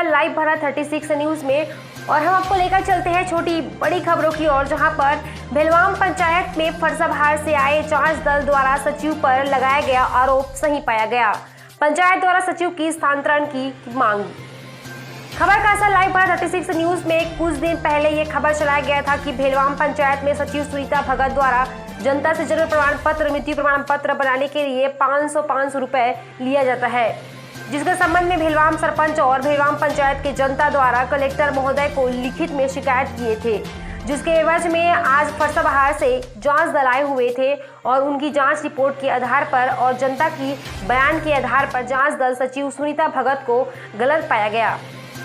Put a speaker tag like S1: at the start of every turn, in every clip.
S1: नमस्कार, live Bharat 36 news में और हम आपको लेकर चलते हैं छोटी बड़ी खबरों की ओर, जहां पर भेलवाम पंचायत में फरसाबहार से आए जांच दल द्वारा सचिव पर लगाया गया आरोप सही पाया गया। पंचायत द्वारा सचिव की स्थानांतरण की मांग। खबर का असर लाइव भारत 36 न्यूज में कुछ दिन पहले ये खबर चलाया गया था कि भेलवाम पंचायत में सचिव सुनीता भगत द्वारा जनता से जन्म प्रमाण पत्र, मृत्यु प्रमाण पत्र बनाने के लिए 500 रुपए लिया जाता है, जिसके संबंध में भेलवाम सरपंच और भेलवाम पंचायत के जनता द्वारा कलेक्टर महोदय को लिखित में शिकायत किए थे, जिसके एवज में आज फरसाबहार से जांच दल आए हुए थे और उनकी जांच रिपोर्ट के आधार पर और जनता की बयान के आधार पर जांच दल सचिव सुनीता भगत को गलत पाया गया।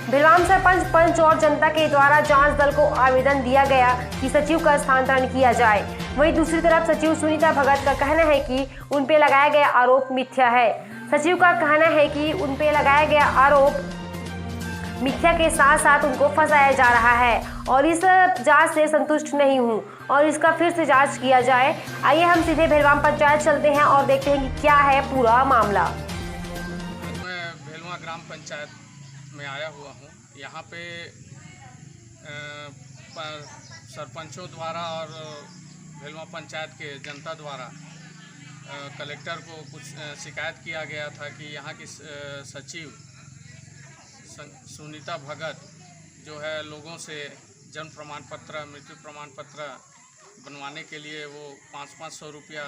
S1: भेलवाम सरपंच, पंच और जनता के द्वारा जांच दल को आवेदन दिया गया कि सचिव का स्थानांतरण किया जाए। वहीं दूसरी तरफ सचिव सुनीता भगत का कहना है कि उन पे लगाया गया आरोप मिथ्या है। सचिव का कहना है कि उन पे लगाया गया आरोप मिथ्या के साथ साथ उनको फंसाया जा रहा है और इस जांच से संतुष्ट नहीं हूं और इसका फिर से जांच किया जाए। आइए हम सीधे भेलवाम पंचायत चलते हैं और देखते हैं कि क्या है पूरा मामला।
S2: मैं भेलवा ग्राम पंचायत में आया हुआ हूं। यहाँ पे सरपंचों द्वारा और भेलवा पंचायत के जनता द्वारा कलेक्टर को कुछ शिकायत किया गया था कि यहाँ की सचिव सुनीता भगत जो है लोगों से जन्म प्रमाण पत्र, मृत्यु प्रमाण पत्र बनवाने के लिए वो 500 रुपया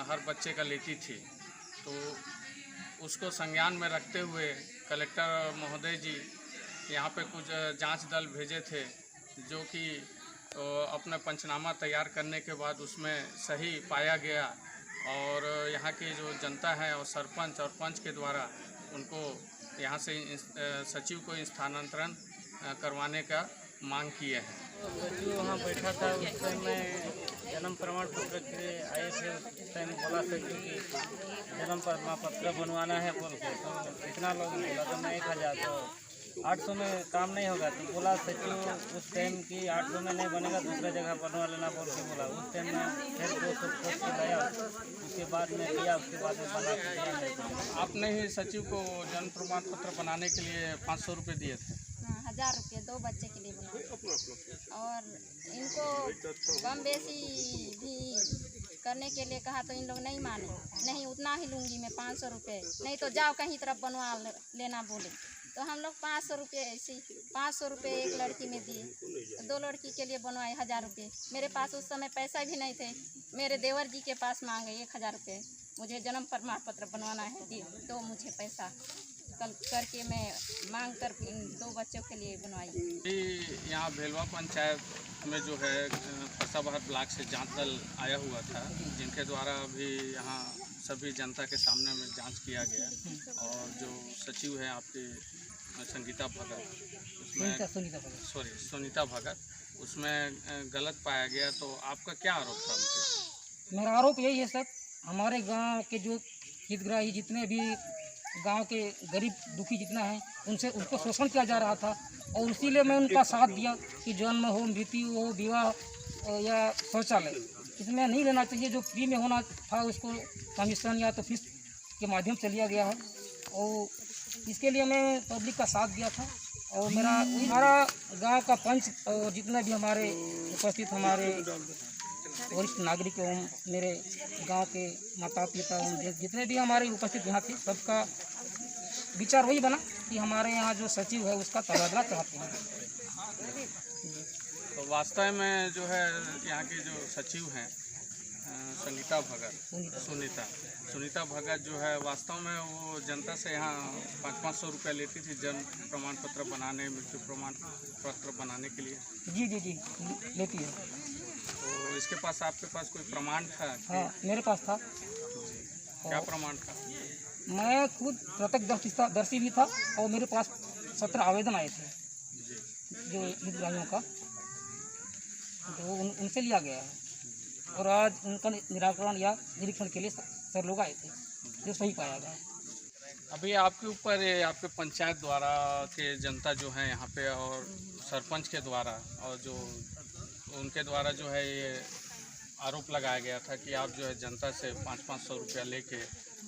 S2: हर बच्चे का लेती थी। तो उसको संज्ञान में रखते हुए कलेक्टर महोदय जी यहाँ पे कुछ जांच दल भेजे थे, जो कि अपना पंचनामा तैयार करने के बाद उसमें सही पाया गया और यहाँ की जो जनता है और सरपंच और पंच के द्वारा उनको यहाँ से सचिव को स्थानांतरण करवाने का मांग किए हैं।
S3: सचिव वहाँ बैठा था, उस टाइम में जन्म प्रमाण पत्र के लिए आए थे। उस टाइम बोला सचिव कि जन्म प्रमाण पत्र बनवाना है बोल के, तो इतना लोग बोला तो मैं 1000 तो 800 में काम नहीं होगा। तो बोला सचिव उस टाइम कि 800 में नहीं बनेगा, दूसरा जगह बनवा लेना बोल के बोला। उस टाइम में फिर 200 खोज के लाया, उसके बाद में दिया, उसके बाद में बना के दिया।
S2: आपने ही सचिव को जन्म प्रमाण पत्र बनाने के लिए 500 रुपये दिए थे।
S4: 1000 रुपये 2 बच्चे के लिए बनाए और इनको कम बेसी भी करने के लिए कहा तो इन लोग नहीं माने। नहीं, उतना ही लूँगी मैं 500 रुपये, नहीं तो जाओ कहीं तरफ बनवा लेना बोले। तो हम लोग 500 रुपये ऐसी 500 रुपये एक लड़की में दिए, 2 लड़की के लिए बनवाए 1000 रुपये। मेरे पास उस समय पैसा भी नहीं थे, मेरे देवर जी के पास मांगे 1000 रुपये, मुझे जन्म प्रमाण पत्र बनवाना है, दिए तो मुझे पैसा कल करके मैं मांग कर इन 2 बच्चों के लिए बनवाई।
S2: यहाँ भेलवा पंचायत में जो है फरसाबहार ब्लॉक से जांच दल आया हुआ था, जिनके द्वारा अभी यहाँ सभी जनता के सामने में जांच किया गया और जो सचिव है आपकी संगीता भगत, उसमें सुनीता भगत, उसमें गलत पाया गया। तो आपका क्या आरोप था उनके?
S5: मेरा आरोप यही है सर, हमारे गांव के जो हितग्राही जितने भी गांव के गरीब दुखी जितना है उनसे उनको शोषण किया जा रहा था और इसीलिए मैं उनका साथ दिया कि जन्म हो, मृत्यु हो, विवाह या शौचालय इसमें नहीं लेना चाहिए। जो फ्री में होना था उसको कमीशन या तो फीस के माध्यम से लिया गया है और इसके लिए मैं पब्लिक का साथ दिया था। और हमारा गांव का पंच और जितने भी हमारे उपस्थित हमारे वरिष्ठ नागरिक एवं मेरे गांव के माता पिता एवं जितने भी हमारे उपस्थित यहाँ थे, सबका विचार वही बना कि हमारे यहाँ जो सचिव है उसका तबादला चाहते हैं।
S2: तो वास्तव में जो है यहाँ के जो सचिव हैं संगीता भगत, सुनीता भगत जो है वास्तव में वो जनता से यहाँ 500 रुपये लेती थी जन्म प्रमाण पत्र बनाने, मृत्यु प्रमाण पत्र बनाने के लिए।
S5: जी लेती है।
S2: तो इसके पास आपके पास कोई प्रमाण था?
S5: हाँ, मेरे पास था।
S2: क्या प्रमाण था?
S5: मैं खुद प्रत्यक्षदर्शी भी था और मेरे पास 17 आवेदन आए थे जो हितग्राहियों का, तो उनसे लिया गया है और आज उनका निराकरण या निरीक्षण के लिए सर लोग आए थे, जो सही पाया गया।
S2: अभी आपके ऊपर आपके पंचायत द्वारा के जनता जो है यहाँ पे और सरपंच के द्वारा और जो उनके द्वारा जो है ये आरोप लगाया गया था कि आप जो है जनता से 500 रुपया लेके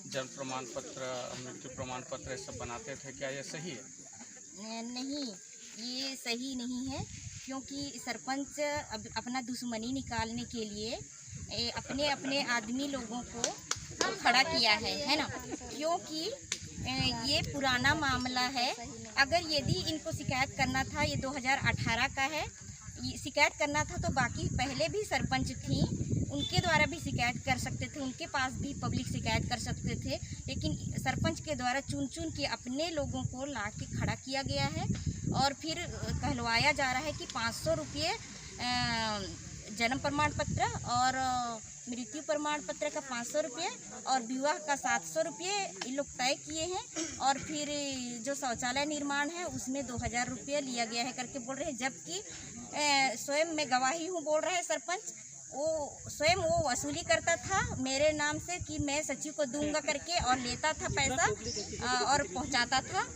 S2: जन्म प्रमाण पत्र, मृत्यु प्रमाण पत्र सब बनाते थे, क्या ये सही है?
S4: नहीं, ये सही नहीं है, क्योंकि सरपंच अपना दुश्मनी निकालने के लिए अपने अपने आदमी लोगों को खड़ा किया है ना, क्योंकि ये पुराना मामला है। अगर यदि इनको शिकायत करना था, ये 2018 का है, शिकायत करना था तो बाकी पहले भी सरपंच थी, उनके द्वारा भी शिकायत कर सकते थे, उनके पास भी पब्लिक शिकायत कर सकते थे, लेकिन सरपंच के द्वारा चुन चुन के अपने लोगों को ला के खड़ा किया गया है। और फिर कहलवाया जा रहा है कि 500 रुपये जन्म प्रमाण पत्र और मृत्यु प्रमाण पत्र का 500 रुपये और विवाह का 700 रुपये इन लोग तय किए हैं। और फिर जो शौचालय निर्माण है उसमें 2000 रुपये लिया गया है करके बोल रहे हैं, जबकि स्वयं मैं गवाही हूँ बोल रहे हैं सरपंच, वो स्वयं वो वसूली करता था मेरे नाम से कि मैं सचिव को दूंगा करके, और लेता था पैसा और पहुँचाता था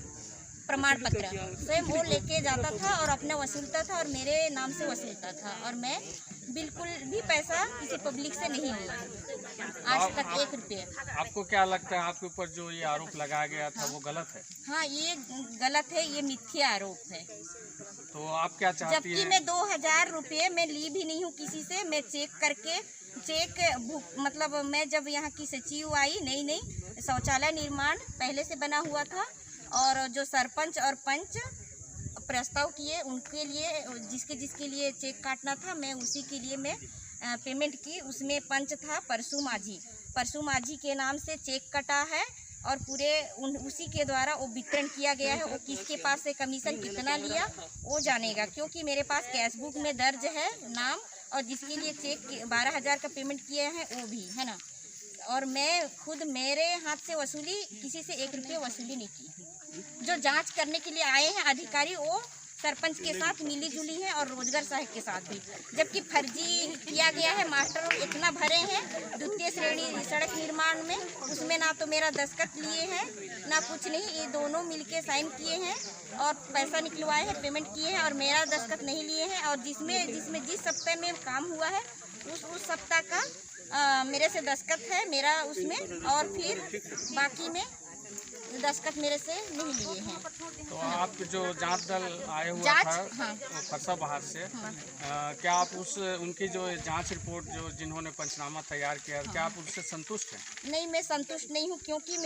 S4: प्रमाण पत्र, स्वयं वो लेके जाता था और अपना वसूलता था और मेरे नाम से वसूलता था, और मैं बिल्कुल भी पैसा किसी पब्लिक से नहीं लिया आज तक 1 रुपये।
S2: आपको क्या लगता है आपके ऊपर जो ये आरोप लगाया गया था वो गलत है?
S4: हाँ, ये गलत है, ये मिथ्या आरोप है।
S2: तो आप क्या चाहती हैं?
S4: जबकि मैं 2000 रुपये मैं ली भी नहीं हूँ किसी से, मैं मतलब मैं जब यहाँ की सचिव आई नई शौचालय निर्माण पहले से बना हुआ था, और जो सरपंच और पंच प्रस्ताव किए उनके लिए जिसके लिए चेक काटना था, मैं उसी के लिए मैं पेमेंट की। उसमें पंच था परसू माझी के नाम से चेक कटा है और पूरे उसी के द्वारा वो वितरण किया गया है। वो किसके पास से कमीशन कितना लिया वो जानेगा, क्योंकि मेरे पास कैशबुक में दर्ज है नाम, और जिसके लिए चेक 12,000 का पेमेंट किया है वो भी है ना। और मैं खुद मेरे हाथ से वसूली, किसी से 1 रुपये वसूली नहीं की। जो जांच करने के लिए आए हैं अधिकारी वो सरपंच के साथ मिली जुली है और रोजगार सहायक के साथ भी, जबकि फर्जी किया गया है। मास्टर इतना भरे हैं 2य श्रेणी सड़क निर्माण में, उसमें ना तो मेरा दस्तखत लिए हैं ना कुछ नहीं, ये दोनों मिलके साइन किए हैं और पैसा निकलवाए हैं, पेमेंट किए हैं, और मेरा दस्तखत नहीं लिए हैं। और जिस सप्ताह में काम हुआ है उस सप्ताह का मेरे से दस्तखत है मेरा उसमें, और फिर बाकी में दस्तखत मेरे से नहीं लिए हैं।
S2: तो आप जो जांच दल आए हुआ था
S4: हाँ।
S2: फरसा बाहर से, क्या आप उनकी जो जांच रिपोर्ट जिन्होंने पंचनामा तैयार किया, क्या आप उससे संतुष्ट हैं?
S4: नहीं, मैं संतुष्ट नहीं हूँ, क्योंकि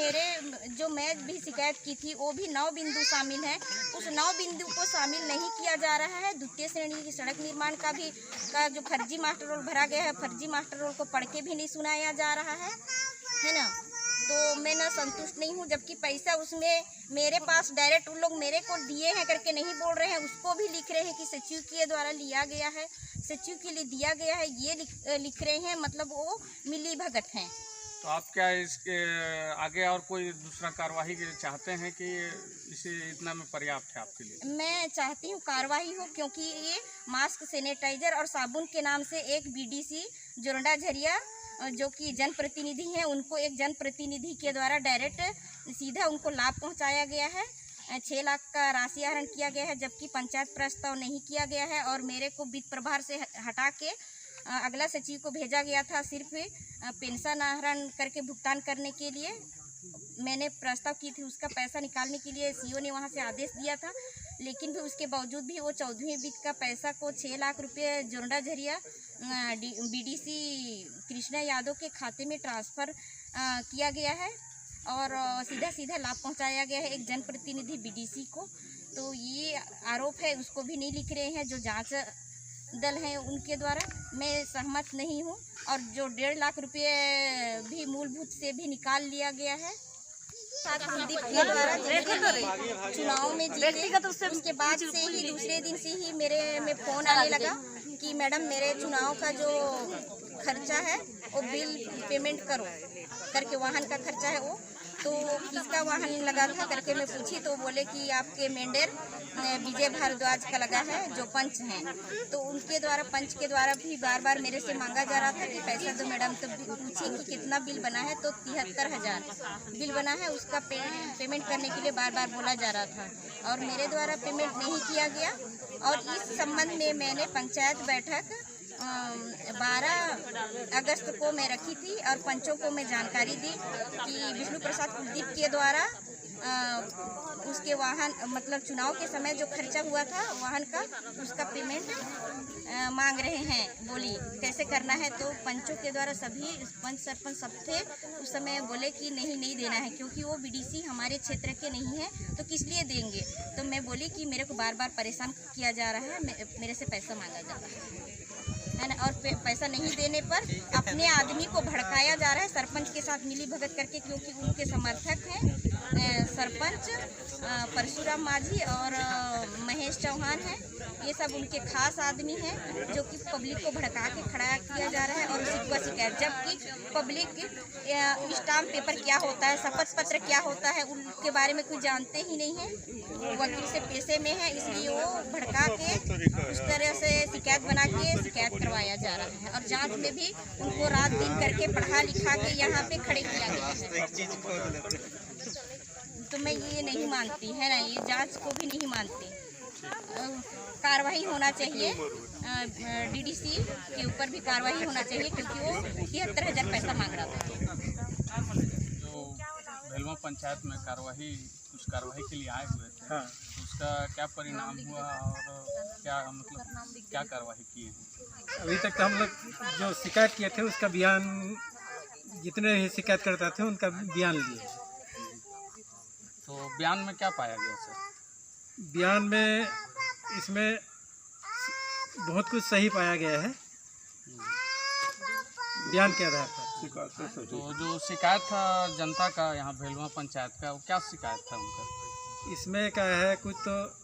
S4: मैं भी शिकायत की थी वो भी 9 बिंदु शामिल हैं, उस 9 बिंदु को शामिल नहीं किया जा रहा है। 2य श्रेणी की सड़क निर्माण का जो फर्जी मास्टर रोल भरा गया है, फर्जी मास्टर रोल को पढ़ के भी नहीं सुनाया जा रहा है ना। तो मैं ना संतुष्ट नहीं हूँ, जबकि पैसा उसमें मेरे पास डायरेक्ट उन लोग मेरे को दिए हैं करके नहीं बोल रहे हैं, उसको भी लिख रहे हैं कि सचिव के द्वारा लिया गया है, सचिव के लिए दिया गया है, ये लिख रहे हैं, मतलब वो मिली भगत हैं।
S2: तो आप क्या इसके आगे और कोई दूसरा कार्रवाई चाहते हैं कि इसे इतना में पर्याप्त है आपके लिए?
S4: मैं चाहती हूँ कार्रवाई हो, क्योंकि ये मास्क, सैनिटाइजर और साबुन के नाम से एक BDC जोरंडा झरिया जो कि जनप्रतिनिधि हैं, उनको एक जनप्रतिनिधि के द्वारा डायरेक्ट सीधा उनको लाभ पहुंचाया गया है। 6 लाख का राशि आहरण किया गया है, जबकि पंचायत प्रस्ताव नहीं किया गया है, और मेरे को वित्त प्रभार से हटा के अगला सचिव को भेजा गया था सिर्फ पेंशन आहरण करके भुगतान करने के लिए। मैंने प्रस्ताव की थी, उसका पैसा निकालने के लिए CO ने वहाँ से आदेश दिया था, लेकिन भी उसके बावजूद भी वो 14वीं वित्त का पैसा को 6 लाख रुपये जोरंडा झरिया BDC कृष्णा यादव के खाते में ट्रांसफ़र किया गया है, और सीधा लाभ पहुंचाया गया है एक जनप्रतिनिधि BDC को। तो ये आरोप है, उसको भी नहीं लिख रहे हैं जो जांच दल हैं उनके द्वारा। मैं सहमत नहीं हूं, और जो 1.5 लाख रुपये भी मूलभूत से भी निकाल लिया गया है। कुलदीप के द्वारा चुनाव में जीते, उसके बाद से ही दूसरे दिन से ही मेरे में फ़ोन आने लगा कि मैडम मेरे चुनाव का जो खर्चा है वो बिल पेमेंट करो करके, वाहन का खर्चा है वो, तो किसका वाहन लगा था करके मैं पूछी, तो बोले कि आपके मेंढर विजय भारद्वाज का लगा है जो पंच हैं। तो उनके द्वारा पंच के द्वारा भी बार मेरे से मांगा जा रहा था कि पैसा दो मैडम। तो पूछी कि कितना बिल बना है, तो 73,000 बिल बना है, उसका पेमेंट करने के लिए बार बोला जा रहा था, और मेरे द्वारा पेमेंट नहीं किया गया। और इस संबंध में मैंने पंचायत बैठक 12 अगस्त को मैं रखी थी, और पंचों को मैं जानकारी दी कि विष्णु प्रसाद कुलदीप के द्वारा उसके वाहन मतलब चुनाव के समय जो खर्चा हुआ था वाहन का उसका पेमेंट मांग रहे हैं। बोली कैसे करना है, तो पंचों के द्वारा सभी पंच सरपंच सब थे उस समय बोले कि नहीं देना है, क्योंकि वो बीडीसी हमारे क्षेत्र के नहीं है तो किस लिए देंगे। तो मैं बोली कि मेरे को बार बार परेशान किया जा रहा है, मेरे से पैसा मांगा जा रहा है ना, और पैसा नहीं देने पर अपने आदमी को भड़काया जा रहा है सरपंच के साथ मिली भगत करके, क्योंकि उनके समर्थक हैं सरपंच परशुराम माझी और महेश चौहान हैं। ये सब उनके खास आदमी हैं जो कि पब्लिक को भड़का के खड़ा किया जा रहा है और उसी को शिकायत, जबकि पब्लिक स्टाम्प पेपर क्या होता है, शपथ पत्र क्या होता है, उनके बारे में कोई जानते ही नहीं है। वकील से पेशे में है, इसलिए वो भड़का के उस तरह से शिकायत बना के शिकायत करवाया जा रहा है। और जांच में भी उनको रात दिन करके पढ़ा लिखा के यहाँ पे खड़े किया गया है। तो मैं ये नहीं मानती है ना, ये जांच को भी नहीं मानती। कार्रवाई होना चाहिए, डीडीसी के ऊपर भी कार्रवाई होना चाहिए, क्योंकि वो 73,000 पैसा मांग रहा था।
S2: जो भेलवा पंचायत में कुछ कार्रवाई के लिए आए हुए थे, हाँ। तो उसका क्या परिणाम हुआ और क्या कार्रवाई की है?
S6: अभी तक तो हम लोग जो शिकायत किए थे उसका बयान, जितने भी शिकायत करता थे उनका बयान लिए।
S2: तो बयान में क्या पाया गया सर?
S6: बयान में इसमें बहुत कुछ सही पाया गया है बयान के आधार पर।
S2: तो जो शिकायत था जनता का यहाँ भेलवा पंचायत का, वो क्या शिकायत था उनका?
S6: इसमें क्या है, कुछ तो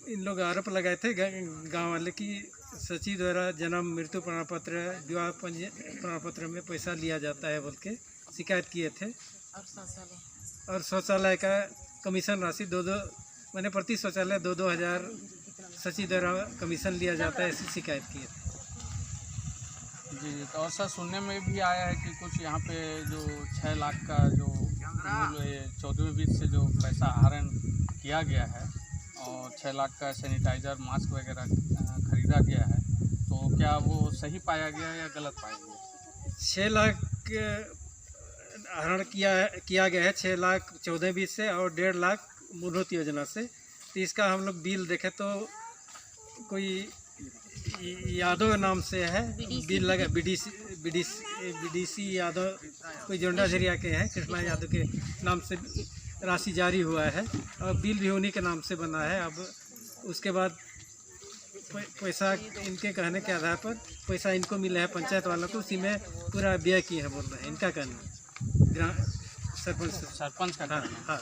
S6: इन लोग आरोप लगाए थे गांव वाले की सचिव द्वारा जन्म मृत्यु प्रमाण पत्र, विवाह प्रमाण पत्र में पैसा लिया जाता है बोल के शिकायत किए थे। और शौचालय का कमीशन राशि मैंने प्रति शौचालय 2-2 हज़ार सचिव द्वारा कमीशन लिया जाता है, ऐसी शिकायत किए थे।
S2: जी, तो और सर सुनने में भी आया है कि कुछ यहाँ पे जो 6 लाख का जो 14वें वित्त से जो पैसा आहरण किया गया है और 6 लाख का सैनिटाइज़र मास्क वगैरह खरीदा गया है, तो क्या वो सही पाया गया या गलत पाया गया?
S6: 6 लाख आहरण किया गया है, 6 लाख 14 बीस से और 1.5 लाख मूलभूत योजना से। तो इसका हम लोग बिल देखें तो कोई यादव नाम से है, बिल लगा बीडीसी यादव, कोई जोंडा झरिया के हैं, कृष्णा यादव के नाम से राशि जारी हुआ है और बिल भी उन्हीं के नाम से बना है। अब उसके बाद पैसा इनके कहने के आधार पर पैसा इनको मिला है पंचायत वालों को, उसी में पूरा व्यय किए हैं बोल रहे हैं, इनका कहना सरपंच का कहना। हाँ।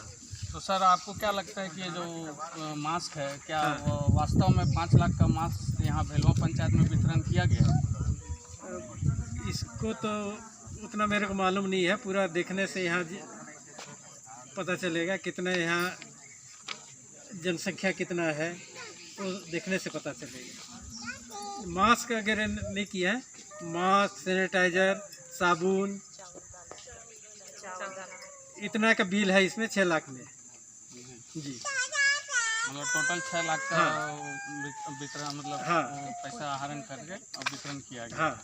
S2: तो सर आपको क्या लगता है कि ये जो मास्क है, क्या वो वास्तव में 5 लाख का मास्क यहाँ भेलवा पंचायत में वितरण किया गया?
S6: इसको तो उतना मेरे को मालूम नहीं है, पूरा देखने से यहाँ पता चलेगा कितना यहाँ जनसंख्या कितना है, वो देखने से पता चलेगा। मास्क अगर नहीं किया है, मास्क, सैनिटाइजर, साबुन, इतना का बिल है इसमें 6 लाख में। जी,
S2: मतलब टोटल 6 लाख का वितरण, मतलब
S6: हाँ,
S2: पैसा आहरण करके और वितरण किया गया।
S6: हाँ।